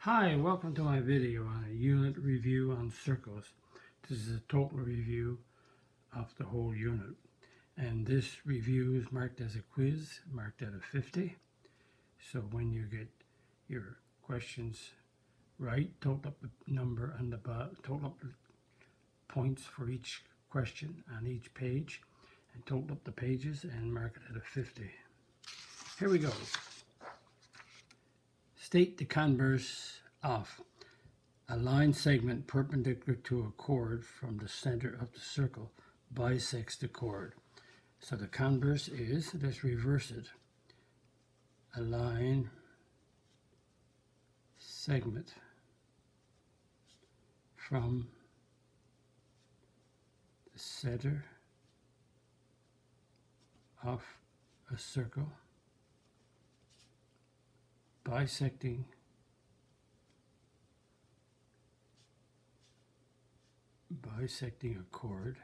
Hi, welcome to my video on a unit review on circles. This is a total review of the whole unit. And this review is marked as a quiz, marked at a 50. So when you get your questions right, total up the number on the total up the points for each question on each page, and total up the pages and mark it at a 50. Here we go. State the converse of a line segment perpendicular to a chord from the center of the circle bisects the chord. So the converse is, let's reverse it, a line segment from the center of a circle bisecting a chord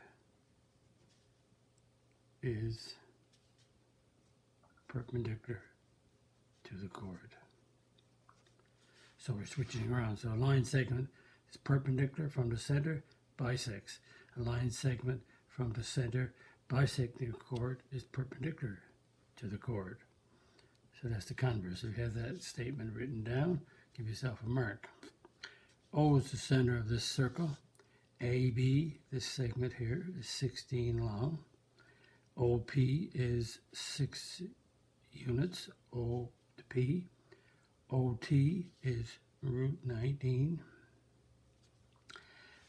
is perpendicular to the chord. So we're switching around. So a line segment is perpendicular from the center, bisects. A line segment from the center bisecting a chord is perpendicular to the chord. So that's the converse. So you have that statement written down. Give yourself a mark. O is the center of this circle. AB, this segment here, is 16 long. OP is 6 units, O to P. OT is root 19.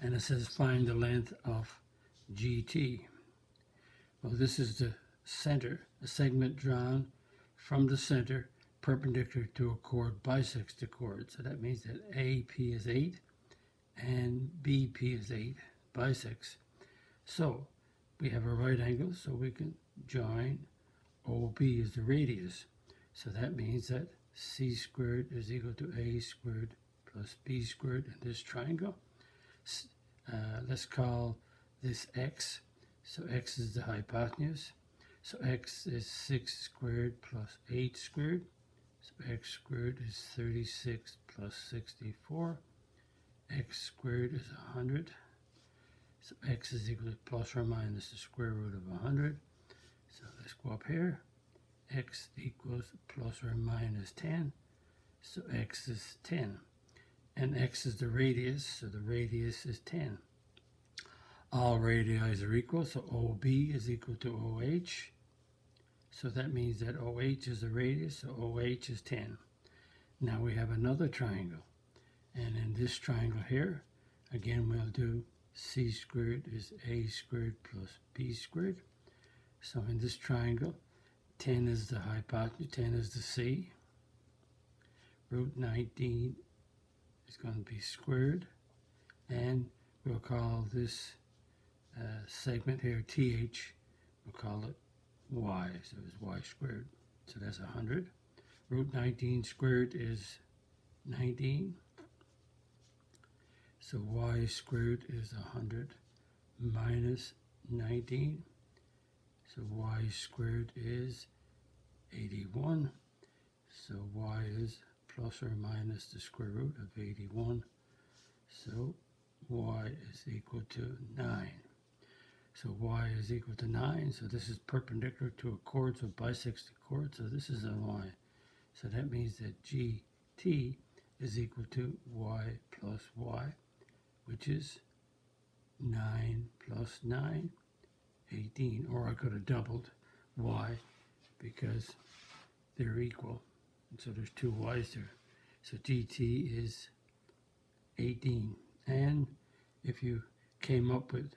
And it says find the length of GT. Well, this is the center, a segment drawn from the center perpendicular to a chord bisects the chord. So that means that AP is 8 and BP is 8, bisects. So we have a right angle, so we can join. OB is the radius. So that means that C squared is equal to A squared plus B squared in this triangle. Let's call this X. So X is the hypotenuse. So X is 6 squared plus 8 squared. So X squared is 36 plus 64. X squared is 100. So X is equal to plus or minus the square root of 100. So let's go up here. X equals plus or minus 10. So X is 10. And X is the radius, so the radius is 10. All radii are equal, so OB is equal to OH. So that means that OH is the radius, so OH is 10. Now we have another triangle. And in this triangle here, again, we'll do C squared is A squared plus B squared. So in this triangle, 10 is the hypotenuse, 10 is the C. Root 19 is going to be squared. And we'll call this segment here TH, we'll call it Y, so it's Y squared. So that's 100. Root 19 squared is 19. So Y squared is 100 minus 19. So Y squared is 81. So Y is plus or minus the square root of 81. So Y is equal to 9. So Y is equal to 9. So this is perpendicular to a chord, so bisects the chord. So this is a Y. So that means that GT is equal to Y plus Y, which is 9 plus 9, 18. Or I could have doubled Y because they're equal. And so there's two Y's there. So GT is 18. And if you came up with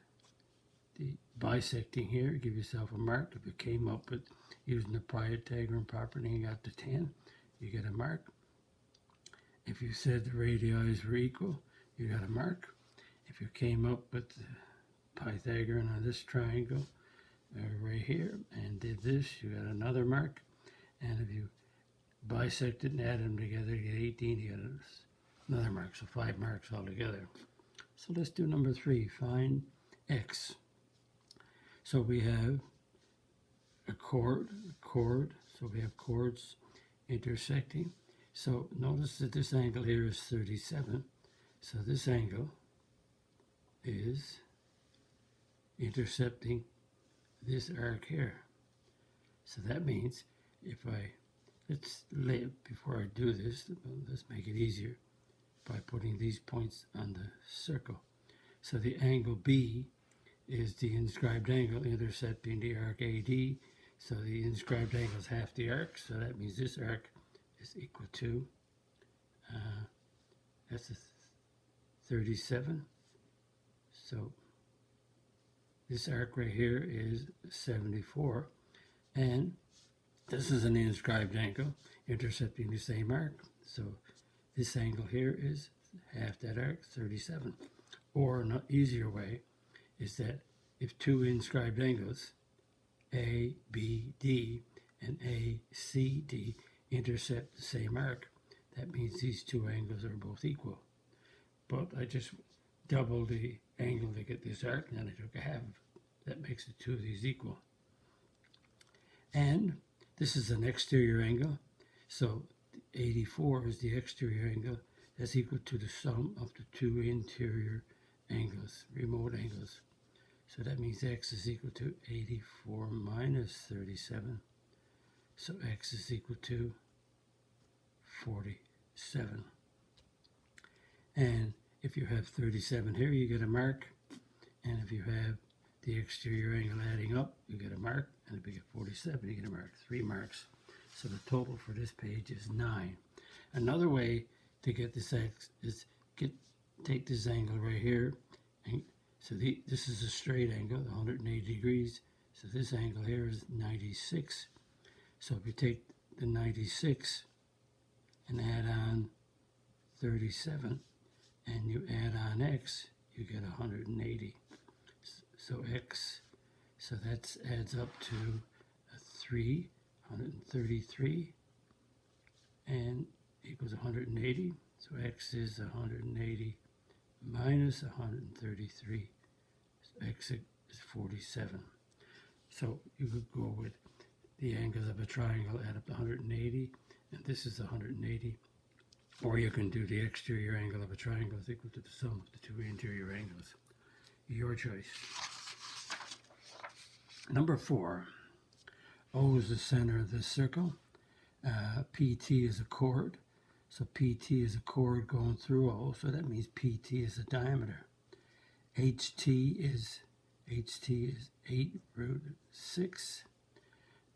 the bisecting here, give yourself a mark. If you came up with using the Pythagorean property and got to 10, you get a mark. If you said the radii were equal, you got a mark. If you came up with the Pythagorean on this triangle right here and did this, you got another mark. And if you bisected and added them together, you get 18, you get another mark. So 5 marks altogether. So let's do number 3, find X. So we have a chord, so we have chords intersecting. So notice that this angle here is 37. So this angle is intercepting this arc here. So that means if before I do this, let's make it easier by putting these points on the circle. So the angle B is the inscribed angle intercepting the arc AD. So the inscribed angle is half the arc. So that means this arc is equal to, that's a 37. So this arc right here is 74. And this is an inscribed angle intercepting the same arc. So this angle here is half that arc, 37. Or an easier way is that if two inscribed angles, A, B, D, and A, C, D, intercept the same arc, that means these two angles are both equal. But I just doubled the angle to get this arc, and then I took a half. That makes the two of these equal. And this is an exterior angle, so 84 is the exterior angle. That's equal to the sum of the two interior angles, remote angles. So that means x is equal to 84 minus 37. So x is equal to 47. And if you have 37 here, you get a mark. And if you have the exterior angle adding up, you get a mark. And if you get 47, you get a mark. 3 marks. So the total for this page is 9. Another way to get this x is take this angle right here. And so this is a straight angle, 180 degrees. So this angle here is 96. So if you take the 96 and add on 37, and you add on x, you get 180. So x, so that adds up to 133, and equals 180. So x is 180 minus 133. So x is 47. So you could go with the angles of a triangle, add up to 180, and this is 180. Or you can do the exterior angle of a triangle is equal to the sum of the two interior angles. Your choice. Number 4. O is the center of this circle. PT is a chord. So PT is a chord going through O. So that means PT is the diameter. HT is 8√6.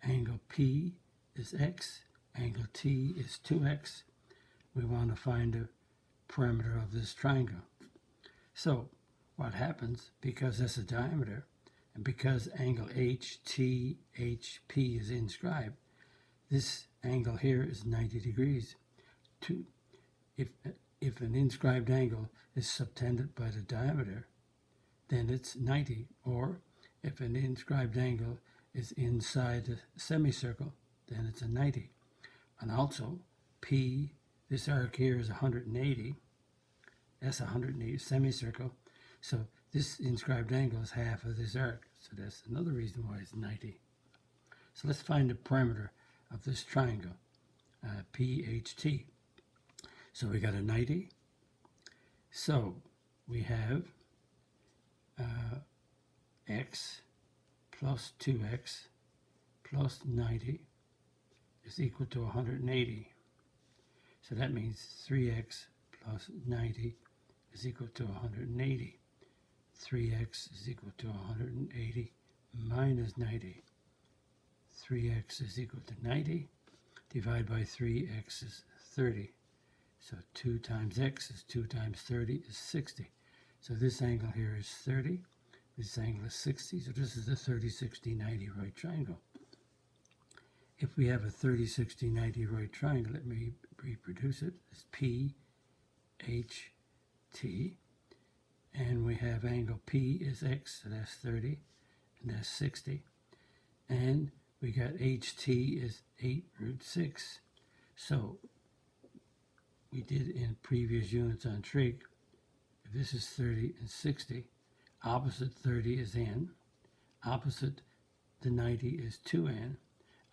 Angle P is x. Angle T is 2x. We want to find the perimeter of this triangle. So what happens, because that's a diameter, and because angle HTHP is inscribed, this angle here is 90 degrees. If an inscribed angle is subtended by the diameter, then it's 90. Or if an inscribed angle is inside the semicircle, then it's a 90. And also, P, this arc here is 180. That's 180 semicircle. So this inscribed angle is half of this arc. So that's another reason why it's 90. So let's find the perimeter of this triangle, PHT. So we got a 90. So we have x plus 2x plus 90 is equal to 180. So that means 3x plus 90 is equal to 180. 3x is equal to 180 minus 90. 3x is equal to 90. Divide by 3x is 30. So 2 times x is 2 times 30 is 60. So this angle here is 30. This angle is 60. So this is the 30, 60, 90 right triangle. If we have a 30, 60, 90 right triangle, let me reproduce it. It's P, H, T. And we have angle P is x, so that's 30, and that's 60. And we got HT is 8√6. So we did in previous units on trig, if this is 30 and 60, opposite 30 is n, opposite the 90 is 2n,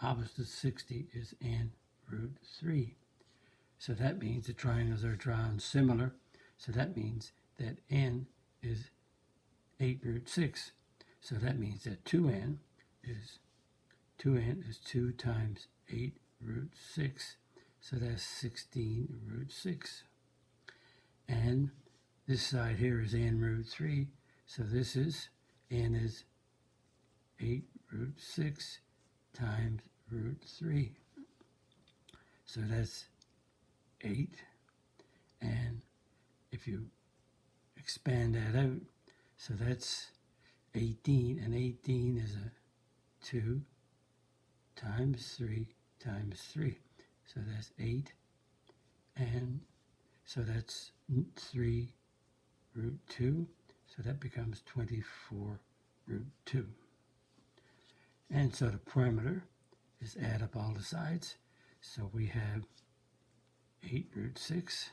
opposite 60 is n√3. So that means the triangles are drawn similar. So that means that n is 8 root 6. So that means that 2n is 2 times 8 root 6. So that's 16 root 6. And this side here is n root 3. So this is n is 8 root 6 times root 3. So that's 8. And if you expand that out, so that's 18. And 18 is a 2 times 3 times 3. So that's 8. And so that's 3 root 2. So that becomes 24 root 2. And so the parameter is add up all the sides. So we have 8 root 6.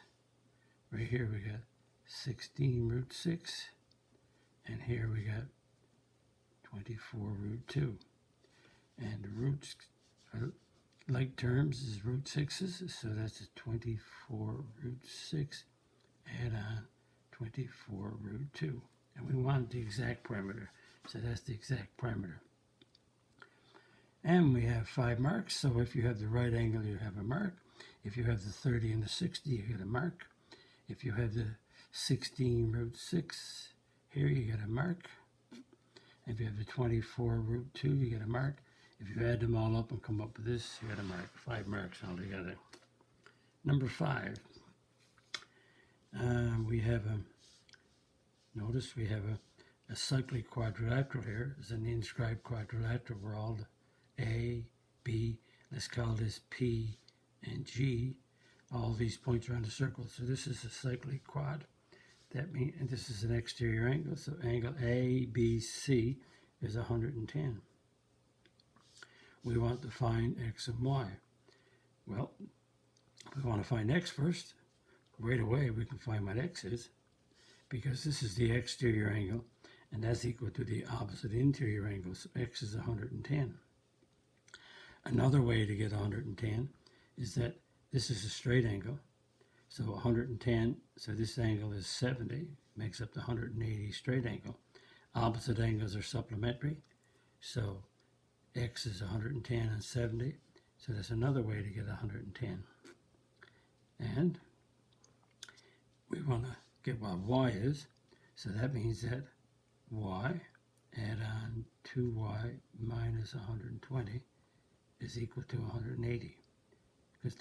Right here we got 16 root 6. And here we got 24 root 2. And the roots are like terms is root 6's. So that's a 24 root 6. Add on 24 root 2. And we want the exact parameter. So that's the exact parameter. And we have 5 marks. So if you have the right angle, you have a mark. If you have the 30 and the 60, you get a mark. If you have the 16 root 6, here you get a mark. If you have the 24 root 2, you get a mark. If you add them all up and come up with this, you get a mark. 5 marks altogether. Number 5. We have notice we have a cyclic quadrilateral here. It's an inscribed quadrilateral where all the A, B, let's call this P and G, all these points are on the circle. So this is a cyclic quad. That means, and this is an exterior angle. So angle ABC is 110. We want to find X and Y. Well, we want to find X first. Right away we can find what X is, because this is the exterior angle and that's equal to the opposite interior angle. So X is 110. Another way to get 110 is that this is a straight angle. So 110, so this angle is 70, makes up the 180 straight angle. Opposite angles are supplementary. So X is 110 and 70. So that's another way to get 110. And we want to get what Y is. So that means that Y, add on 2Y minus 120 is equal to 180. Because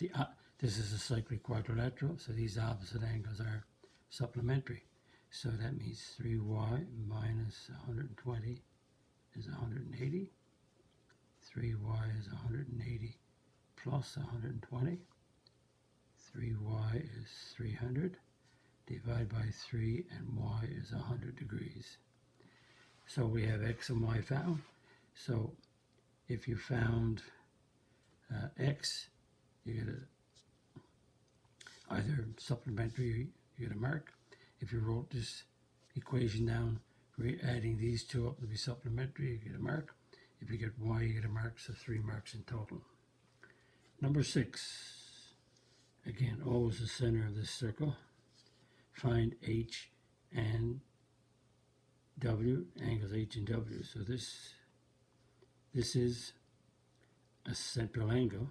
this is a cyclic quadrilateral, so these opposite angles are supplementary. So that means 3y minus 120 is 180. 3y is 180 plus 120. 3y is 300. Divide by 3 and y is 100 degrees. So we have x and y found. So if you found x, you get either supplementary, you get a mark. If you wrote this equation down, adding these two up to be supplementary, you get a mark. If you get y, you get a mark, so 3 marks in total. Number 6. Again, O is the center of this circle. Find H and W, angles H and W. So this is a central angle.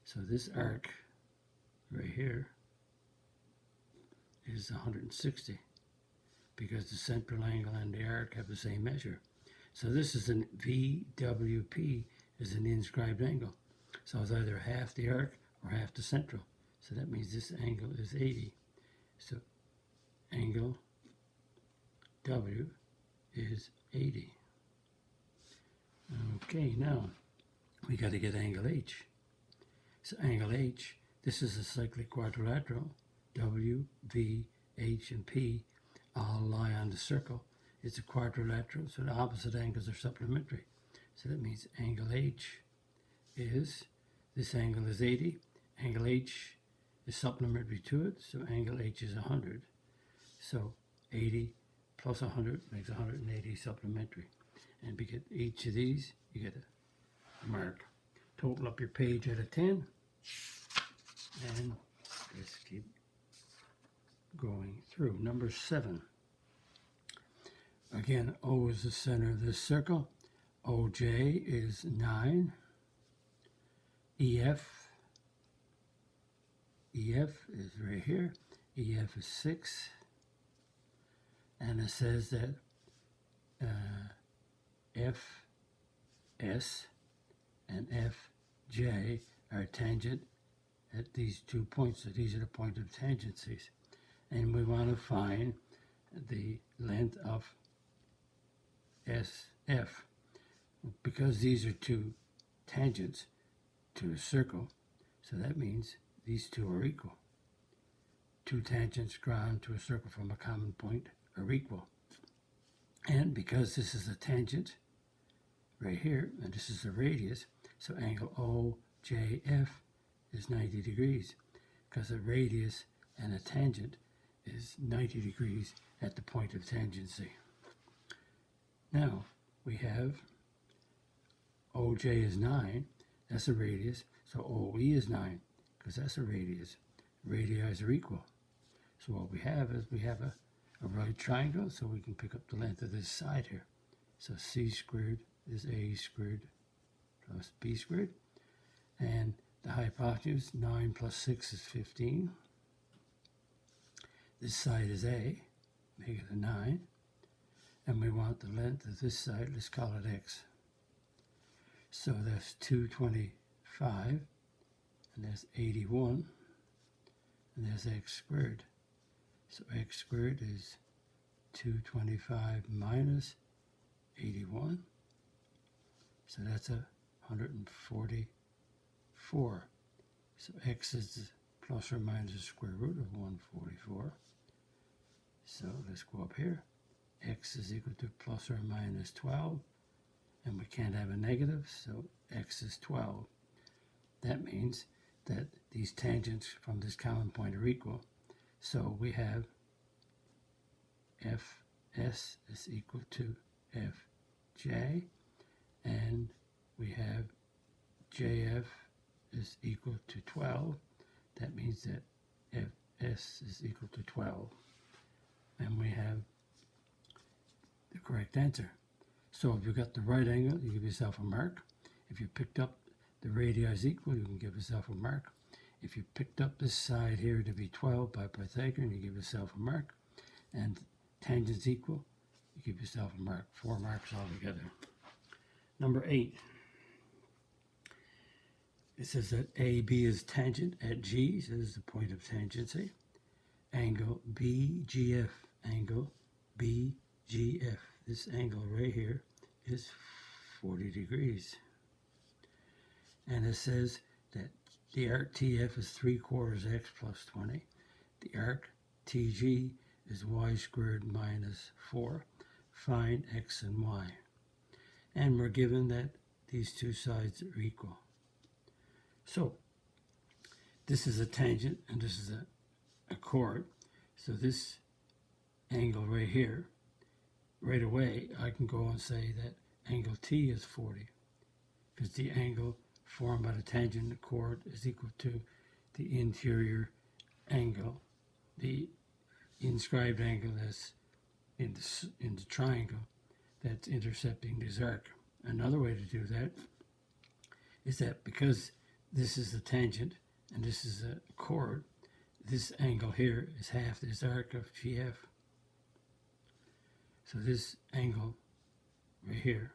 So this arc right here is 160 because the central angle and the arc have the same measure. So this is an VWP is an inscribed angle. So it's either half the arc or half the central. So that means this angle is 80. So angle W is 80. Okay, now we got to get angle H. So angle H, this is a cyclic quadrilateral. W, V, H, and P all lie on the circle. It's a quadrilateral, so the opposite angles are supplementary. So that means angle H is, this angle is 80. Angle H is supplementary to it, so angle H is 100. So 80 plus 100 makes 180 supplementary. And to get each of these, you get a mark. Total up your page out of 10. And let's keep going through. Number 7. Again, O is the center of this circle. OJ is 9. EF is right here. EF is 6. And it says that FS and FJ are tangent at these 2 points. So these are the point of tangencies. And we want to find the length of SF. Because these are 2 tangents to a circle, so that means these 2 are equal. 2 tangents drawn to a circle from a common point are equal. And because this is a tangent right here, and this is a radius, so angle OJF is 90 degrees, because a radius and a tangent is 90 degrees at the point of tangency. Now, we have OJ is 9, that's a radius, so OE is 9, because that's a radius. Radii are equal. So what we have is we have a right triangle, so we can pick up the length of this side here. So C squared is A squared plus B squared. And the hypotenuse, 9 plus 6 is 15. This side is A, make it a 9. And we want the length of this side, let's call it X. So that's 225, and that's 81, and that's X squared. So X squared is 225 minus 81. So that's 144. So X is the plus or minus the square root of 144. So let's go up here. X is equal to plus or minus 12. And we can't have a negative, so X is 12. That means that these tangents from this common point are equal. So we have Fs is equal to Fj, and we have Jf is equal to 12. That means that Fs is equal to 12. And we have the correct answer. So if you got the right angle, you give yourself a mark. If you picked up the radii is equal, you can give yourself a mark. If you picked up this side here to be 12 by Pythagorean, you give yourself a mark. And tangents equal, you give yourself a mark. 4 marks altogether. Number 8. It says that AB is tangent at G, so this is the point of tangency. Angle BGF, angle BGF. This angle right here is 40 degrees. And it says that the arc TF is 3/4 x plus 20. The arc TG is y squared minus 4. Find x and y. And we're given that these 2 sides are equal. So this is a tangent and this is a chord. So this angle right here, right away, I can go and say that angle T is 40, because the angle formed by the tangent and the chord is equal to the interior angle, the inscribed angle that's in the triangle that's intercepting this arc. Another way to do that is that because this is the tangent and this is a chord, this angle here is half this arc of GF. So this angle right here,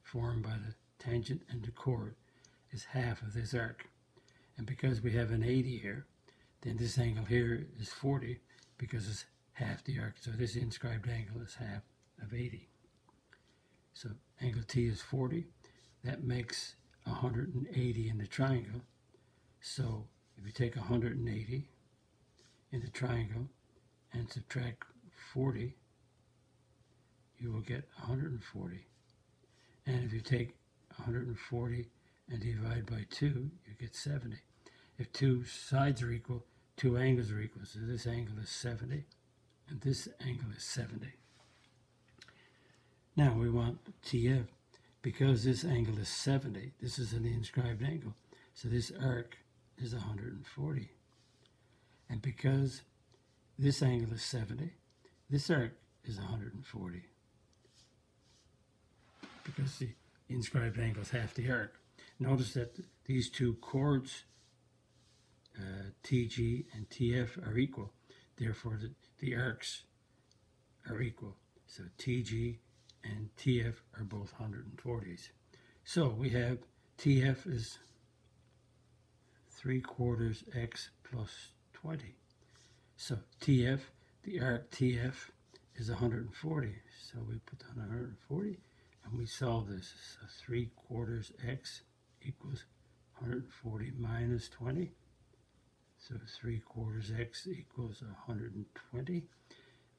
formed by the tangent and the chord, is half of this arc. And because we have an 80 here, then this angle here is 40 because it's half the arc. So this inscribed angle is half of 80. So angle T is 40. That makes 180 in the triangle. So if you take 180 in the triangle and subtract 40, you will get 140. And if you take 140 and divide by 2, you get 70. If 2 sides are equal, 2 angles are equal. So this angle is 70, and this angle is 70. Now we want TF. Because this angle is 70, this is an inscribed angle. So this arc is 140. And because this angle is 70, this arc is 140. Because the inscribed angle is half the arc. Notice that these two chords, TG and TF, are equal. Therefore, the arcs are equal. So TG and TF are both 140s. So we have TF is 3/4 x plus 20. So TF, the arc TF is 140. So we put down 140 and we solve this. So 3/4 x equals 140 minus 20. So 3/4 x equals 120.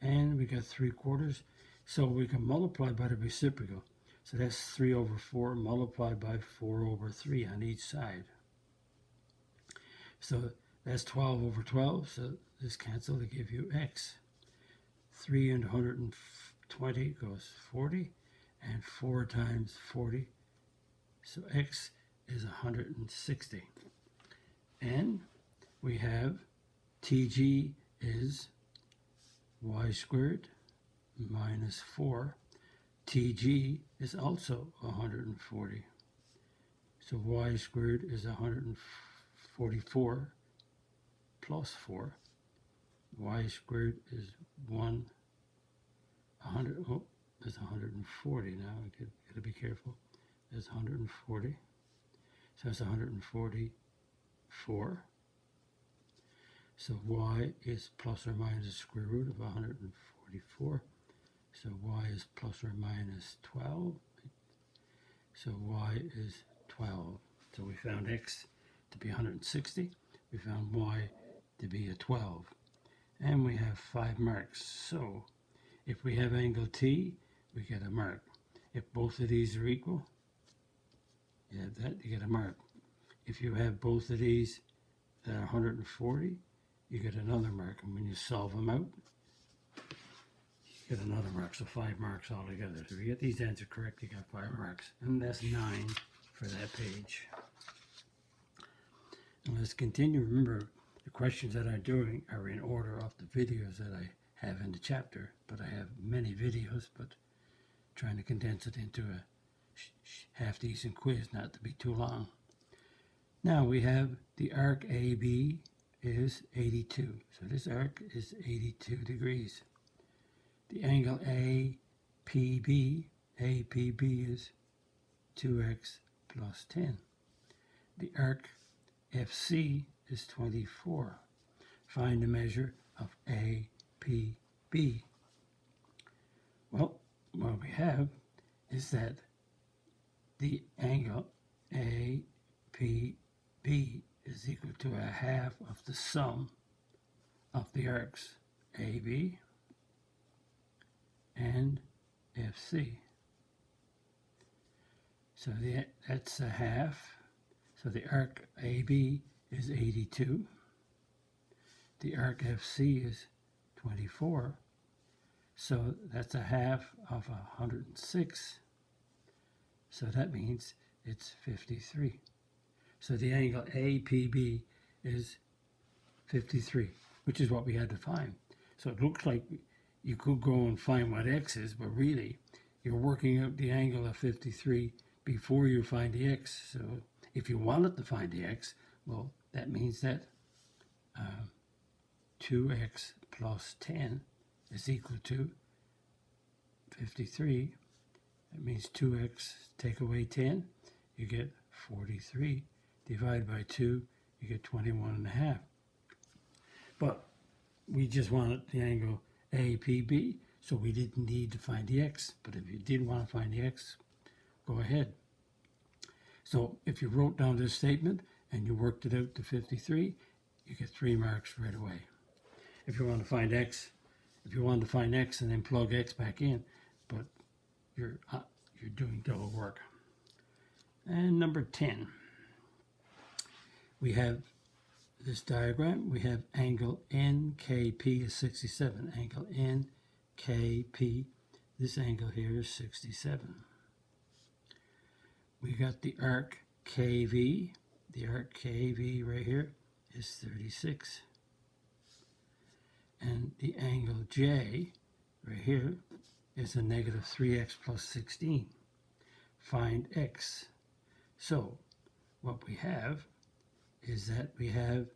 And we got 3/4. So we can multiply by the reciprocal. So that's 3/4 multiplied by 4/3 on each side. So that's 12/12. So this cancel to give you x. 3 into 120 goes 40. And 4 times 40. So x is 160. And we have TG is y squared minus 4. TG is also 140. So y squared is 144 plus 4. Y squared is 100. Oh, there's 140 now. I gotta be careful. There's 140. So it's 144. So y is plus or minus the square root of 144. So y is plus or minus 12. So y is 12. So we found x to be 160. We found y to be a 12. And we have 5 marks. So if we have angle T, we get a mark. If both of these are equal, you have that, you get a mark. If you have both of these that are 140, you get another mark. And when you solve them out, you get another mark. So 5 marks altogether. So if you get these answers correct, you got 5 marks. And that's 9 for that page. And let's continue. Remember, the questions that I'm doing are in order of the videos that I have in the chapter. But I have many videos, but trying to condense it into a half-decent quiz, not to be too long. Now we have the arc AB is 82. So this arc is 82 degrees. The angle APB is 2x plus 10. The arc FC is 24. Find the measure of APB. Well, what we have is that the angle APB is equal to a half of the sum of the arcs AB and FC. So that's a half. So the arc AB is 82. The arc FC is 24. So that's a half of 106. So that means it's 53. So the angle APB is 53, which is what we had to find. So it looks like you could go and find what x is, but really you're working out the angle of 53 before you find the x. So if you wanted to find the x, well, that means that 2x plus 10 is equal to 53. That means 2x, take away 10, you get 43. Divide by 2, you get 21.5. But we just wanted the angle APB, so we didn't need to find the x. But if you did want to find the x, go ahead. So if you wrote down this statement and you worked it out to 53, you get 3 marks right away. If you want to find x, if you wanted to find x and then plug x back in, but you're doing double work. And number 10. We have this diagram. We have angle Nkp is 67. Angle Nkp, this angle here is 67. We got the arc KV. The arc KV right here is 36. And the angle J, right here, is a negative 3x plus 16. Find x. So what we have is that we have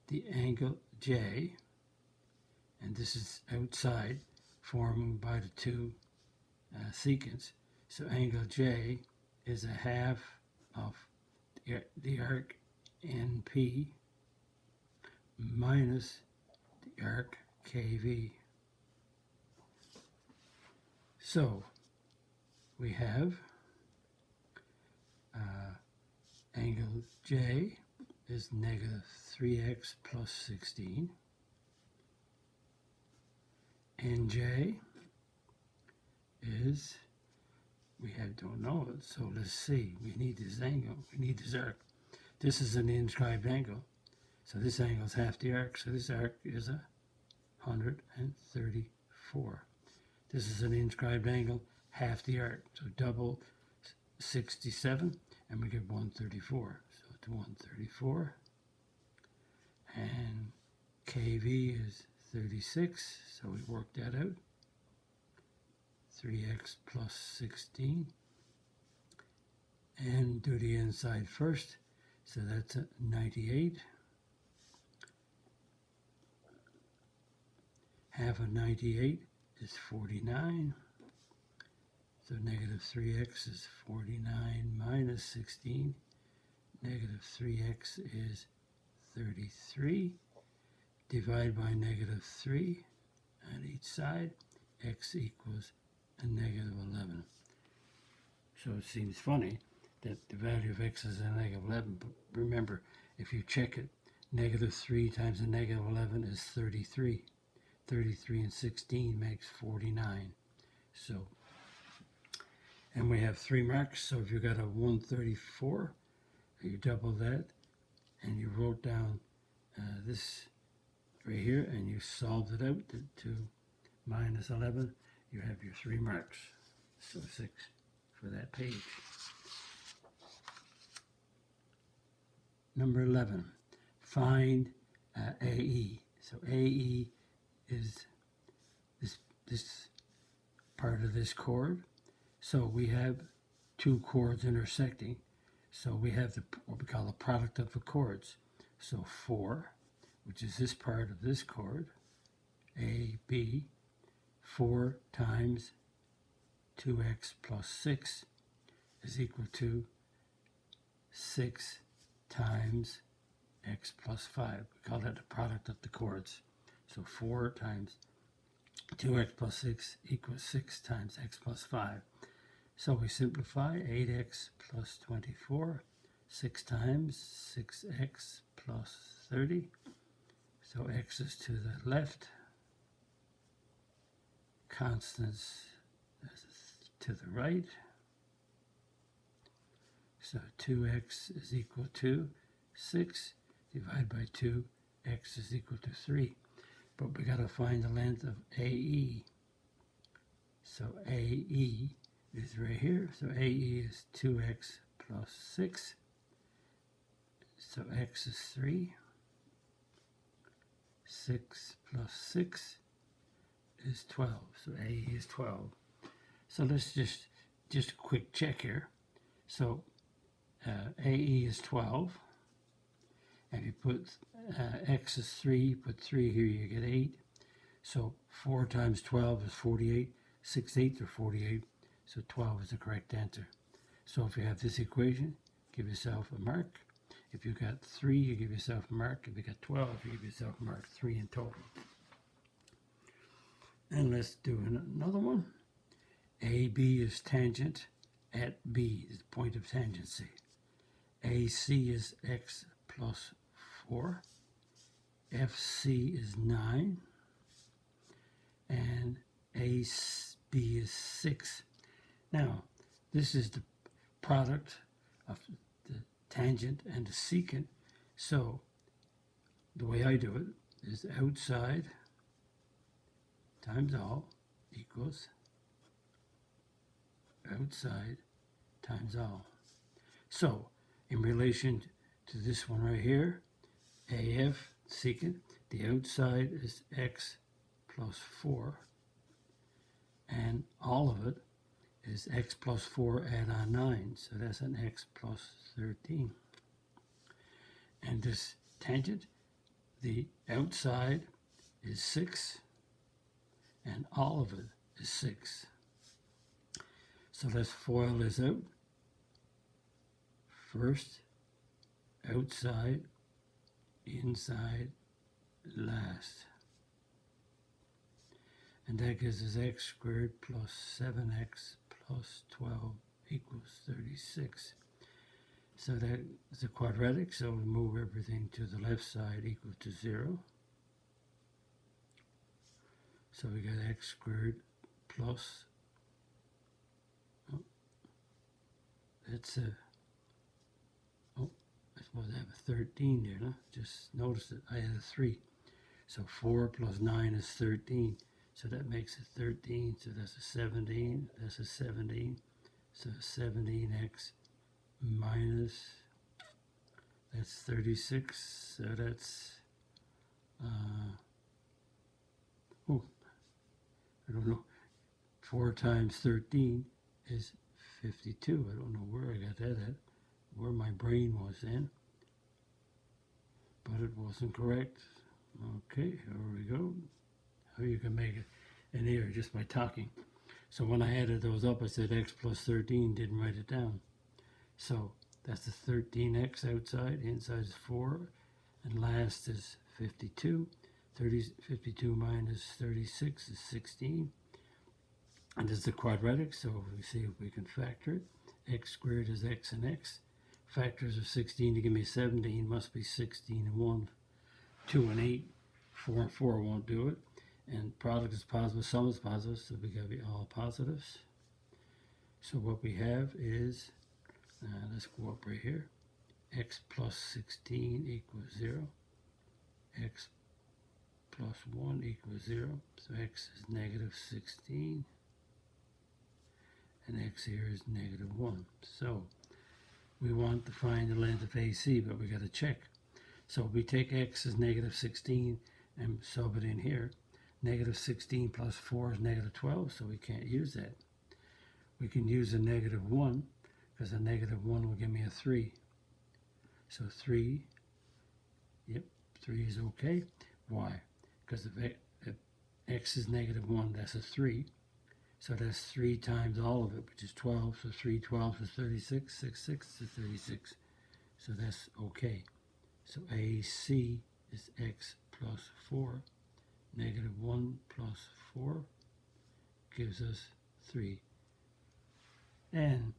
the angle J, and this is outside, forming by the two secants. So angle J is a half of the arc Np minus the arc Kv. So we have angle J is negative 3x plus 16. Nj is, don't know it, so let's see. We need this angle, we need this arc. This is an inscribed angle. So this angle is half the arc, so this arc is 134. This is an inscribed angle, half the arc, so double 67, and we get 134. So it's 134. And Kv is 36, so we work that out. 3x plus 16. And do the inside first, so that's 98. Half of 98 is 49. So negative 3x is 49 minus 16. Negative 3x is 33. Divide by negative 3 on each side. X equals a negative 11. So it seems funny that the value of x is a negative 11, but remember, if you check it, negative 3 times a negative 11 is 33. 33 and 16 makes 49. So, and we have 3 marks, so if you got a 134, you double that, and you wrote down this right here, and you solved it out to minus 11, you have your 3 marks. So 6 for that page. Number 11, find AE. So AE is this part of this chord. So we have 2 chords intersecting. So we have what we call the product of the chords. So 4, which is this part of this chord, A, B, 4 times 2x plus 6 is equal to 6 times x plus 5. We call that the product of the chords. So 4 times 2x plus 6 equals 6 times x plus 5. So we simplify 8x plus 24, 6 times 6x plus 30. So x is to the left, constants to the right. So 2x is equal to 6, divided by 2, x is equal to 3. But we got to find the length of AE. So AE is right here. So AE is 2x plus 6. So x is 3. 6 plus 6 is 12. So AE is 12. So let's just a quick check here. So AE is 12. And you put x is 3, put 3 here, you get 8. So 4 times 12 is 48. 6 eighths are 48. So 12 is the correct answer. So if you have this equation, give yourself a mark. If you got 3, you give yourself a mark. If you got 12, you give yourself a mark. 3 in total. And let's do another one. AB is tangent at B, is the point of tangency. AC is x plus 4. FC is 9. And AB is 6. Now, this is the product of the tangent and the secant. So, the way I do it is outside times all equals outside times all. So, in relation to this one right here, AF, secant, the outside is x plus 4, and all of it is x plus 4 add on 9, so that's an x plus 13. And this tangent, the outside is 6, and all of it is 6. So let's FOIL this out. First, outside, inside, last. And that gives us x squared plus 7x plus 12 equals 36. So that is a quadratic, so we move everything to the left side equal to 0. So we got x squared plus, that's a, I suppose I have a 13 there, no? Just notice that I had a 3. So 4 plus 9 is 13. So that makes it 13. So that's a 17. That's a 17. So 17x minus, that's 36. So that's, I don't know. 4 times 13 is 52. I don't know where I got that at, where my brain was then. But it wasn't correct. Okay, here we go. How you can make it an error just by talking. So when I added those up, I said x plus 13, didn't write it down. So that's the 13x outside, inside is 4, and last is 52. 52 minus 36 is 16. And this is the quadratic, so we see if we can factor it. X squared is x and x. Factors of 16 to give me 17 must be 16 and 1, 2 and 8. 4 and 4 won't do it. And product is positive, sum is positive, so we got to be all positives. So what we have is, let's go up right here. X plus 16 equals 0. X plus 1 equals 0. So x is negative 16. And x here is negative 1. So we want to find the length of AC, but we got to check. So we take x as negative 16 and sub it in here. Negative 16 plus 4 is negative 12, so we can't use that. We can use a negative 1, because a negative 1 will give me a 3. So 3, yep, 3 is okay. Why? Because if x is negative 1, that's a 3. So that's 3 times all of it, which is 12. So 3 12s is 36. 6 6 is 36. So that's okay. So AC is x plus 4. Negative 1 plus 4 gives us 3. And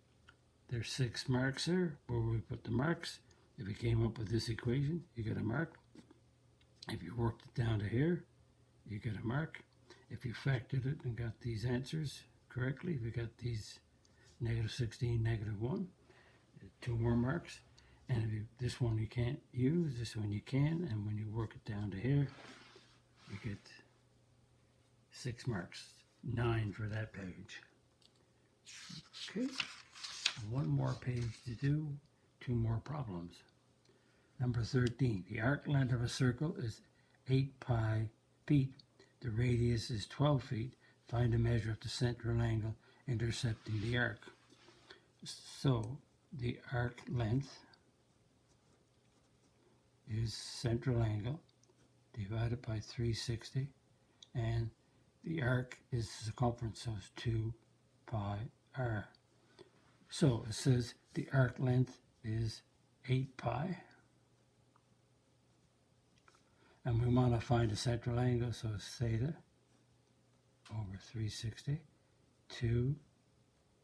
there's 6 marks there. Where we put the marks? If you came up with this equation, you get a mark. If you worked it down to here, you get a mark. If you factored it and got these answers correctly, we got these negative 16, negative 1, 2 more marks. And if this one you can't use, this one you can, and when you work it down to here, you get 6 marks, 9 for that page. Okay, one more page to do, 2 more problems. Number 13, the arc length of a circle is 8 pi feet. The radius is 12 feet. Find the measure of the central angle intercepting the arc. So the arc length is central angle divided by 360, and the arc is circumference, so it's 2 pi r. So it says the arc length is 8 pi. And we want to find the central angle, so it's theta over 360, 2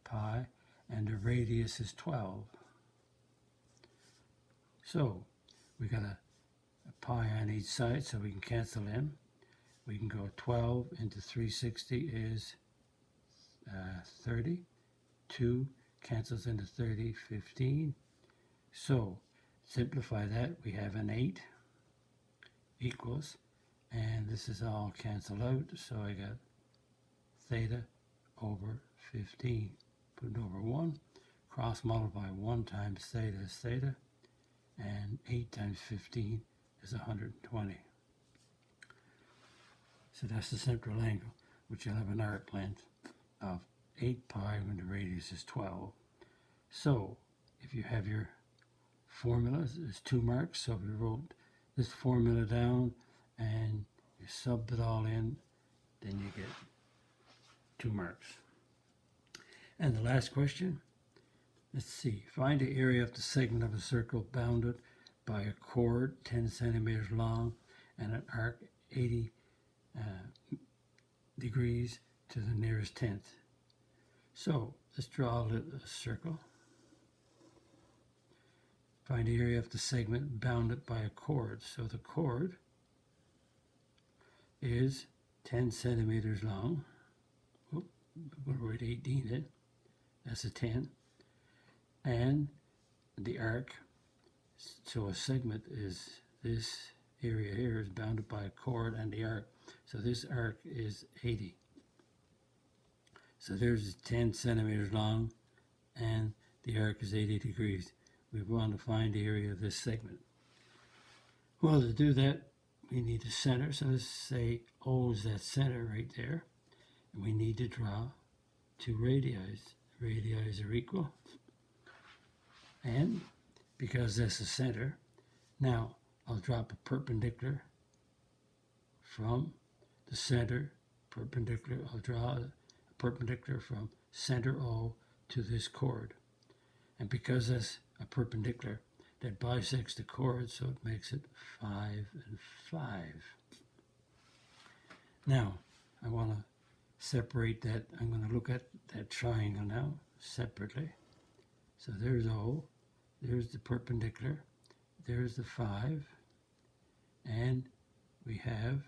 pi, and the radius is 12. So we got a pi on each side, so we can cancel in. We can go 12 into 360 is 30. 2 cancels into 30, 15. So simplify that, we have an 8 equals, and this is all canceled out, so I got theta over 15. Put it over 1, cross multiply 1 times theta is theta, and 8 times 15 is 120. So that's the central angle, which will have an arc length of 8 pi when the radius is 12. So if you have your formula, there's 2 marks. So if you wrote this formula down and you subbed it all in, then you get 2 marks. And the last question, let's see, find the area of the segment of a circle bounded by a chord 10 centimeters long and an arc 80 degrees to the nearest tenth. So let's draw a circle. Find the area of the segment bounded by a chord. So the chord is 10 centimeters long. We'll write 18 in. That's a 10. And the arc, so a segment is this area here is bounded by a chord and the arc. So this arc is 80. So there's 10 centimeters long and the arc is 80 degrees. We want to find the area of this segment. Well, to do that, we need the center. So let's say O is that center right there. And we need to draw 2 radii. Radii are equal. And because that's the center, now I'll drop a perpendicular from the center, perpendicular. I'll draw a perpendicular from center O to this chord. And because that's a perpendicular, that bisects the chord, so it makes it 5 and 5. Now, I want to separate that. I'm going to look at that triangle now separately. So there's O, there's the perpendicular, there's the 5, and we have,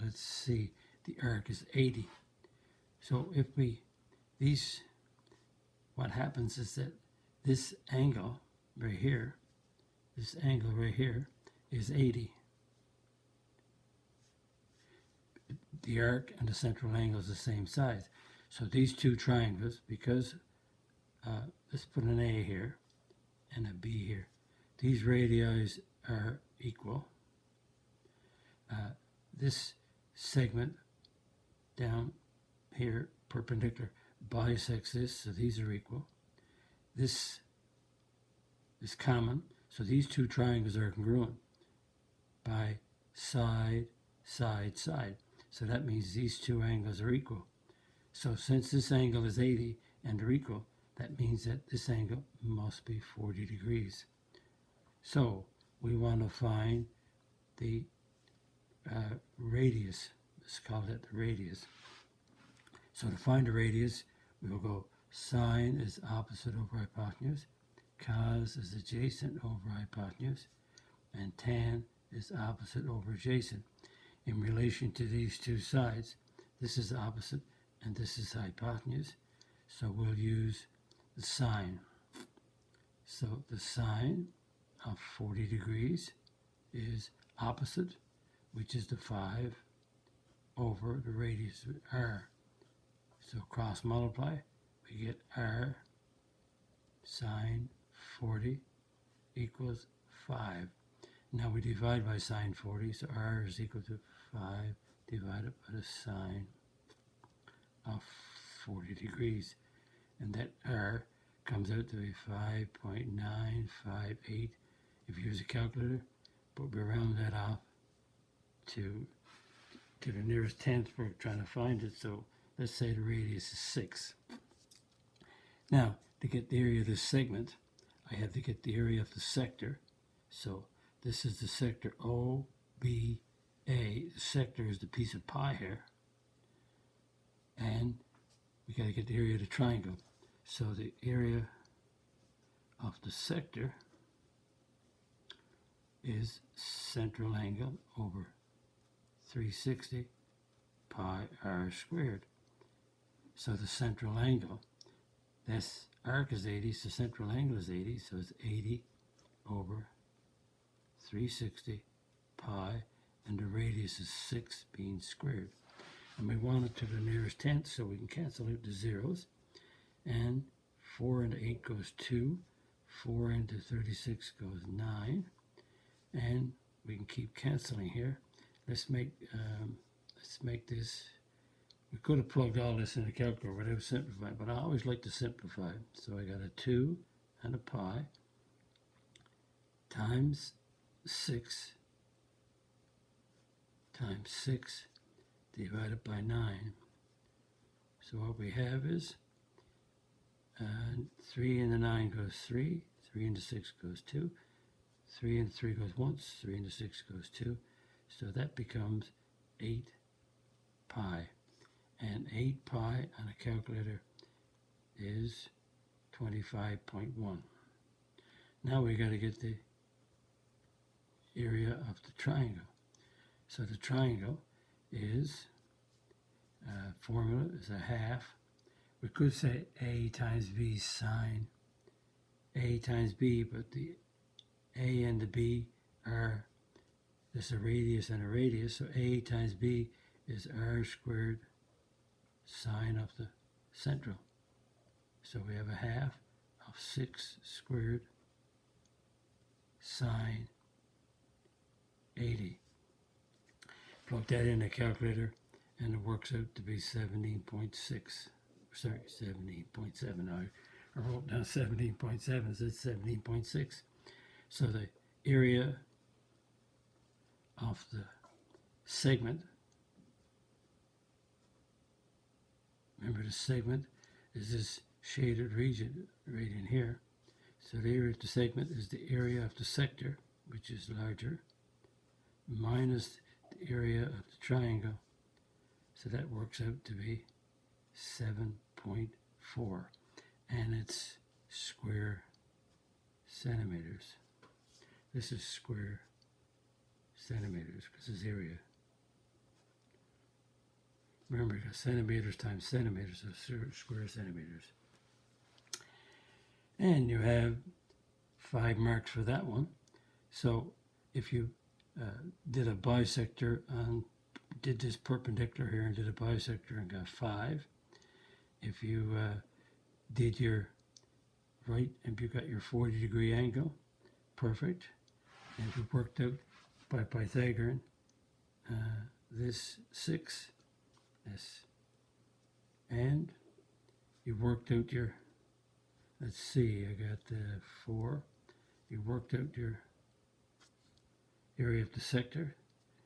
let's see, the arc is 80. So if what happens is that this angle right here, is 80. The arc and the central angle is the same size. So these 2 triangles, because let's put an A here and a B here. These radii are equal. This segment down here, perpendicular, bisects this, so these are equal. This is common, so these 2 triangles are congruent by side, side, side. So that means these 2 angles are equal. So since this angle is 80 and they're equal, that means that this angle must be 40 degrees. So we want to find the radius. Let's call that the radius. So to find the radius, we will go sine is opposite over hypotenuse, cos is adjacent over hypotenuse, and tan is opposite over adjacent. In relation to these 2 sides, this is opposite and this is hypotenuse, so we'll use the sine. So the sine of 40 degrees is opposite, which is the 5, over the radius r. So cross multiply, we get r sine 40 equals 5. Now we divide by sine 40, so r is equal to 5 divided by the sine of 40 degrees. And that r comes out to be 5.958 if you use a calculator, but we round that off to the nearest tenth. We're trying to find it, so let's say the radius is 6. Now, to get the area of this segment, I have to get the area of the sector. So this is the sector OBA. The sector is the piece of pie here. And we got to get the area of the triangle. So the area of the sector is central angle over 360 pi r squared. So the central angle, this arc is 80, so central angle is 80, so it's 80 over 360 pi, and the radius is 6 being squared. And we want it to the nearest tenth, so we can cancel out the zeros. And 4 into 8 goes 2, 4 into 36 goes 9, and we can keep canceling here. let's make this. We could have plugged all this in the calculator without simplifying, but I always like to simplify. So I got a 2 and a pi times 6 times 6 divided by 9. So what we have is 3 into 9 goes 3, 3 into 6 goes 2, 3 into 3 goes once, 3 into 6 goes 2. So that becomes 8 pi. And 8 pi on a calculator is 25.1. Now we got to get the area of the triangle. So the triangle is, formula is a half. We could say A times B sine A times B, but the A and the B are, there's a radius and a radius, so A times B is R squared sine of the central. So we have a half of 6 squared sine 80. Plug that in the calculator and it works out to be 17.6. Sorry, 17.7. I wrote down 17.7, so it's 17.6. So the area of the segment, remember the segment is this shaded region right in here. So the area of the segment is the area of the sector, which is larger, minus the area of the triangle. So that works out to be 7.4. And it's square centimeters. This is square centimeters because it's area. Remember, you got centimeters times centimeters, so square centimeters. And you have 5 marks for that one. So if you did a bisector and did this perpendicular here and did a bisector and got 5. If you did your right and you got your 40-degree angle, perfect. And if you worked out by Pythagorean this 6, this, and you worked out your, let's see, I got 4. You worked out your area of the sector,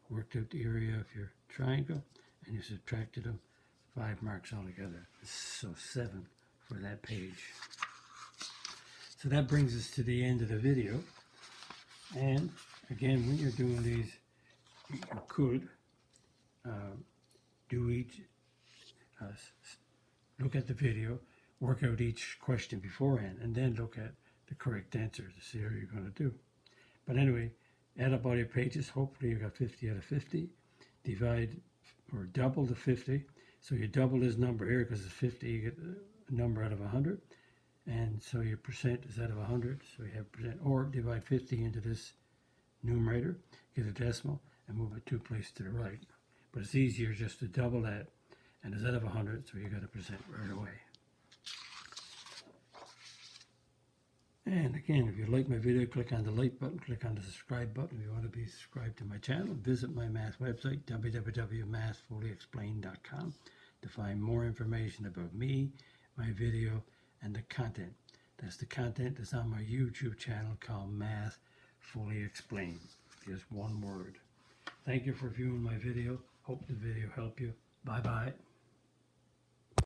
worked out the area of your triangle, and you subtracted them, 5 marks altogether. So 7 for that page. So that brings us to the end of the video. And again, when you're doing these, you could do each, look at the video, work out each question beforehand, and then look at the correct answer to see how you're going to do. But anyway, add up all your pages. Hopefully you got 50 out of 50. Divide or double the 50. So you double this number here because it's 50, you get a number out of 100. And so your percent is out of 100, so you have percent. Or divide 50 into this numerator, get a decimal, and move it 2 places to the right. But it's easier just to double that, and it's out of 100, so you got a percent right away. And again, if you like my video, click on the like button, click on the subscribe button. If you want to be subscribed to my channel, visit my math website, www.mathfullyexplained.com, to find more information about me, my video, and the content. That's the content that's on my YouTube channel called Math Fully Explained. Just one word. Thank you for viewing my video. Hope the video helped you. Bye-bye.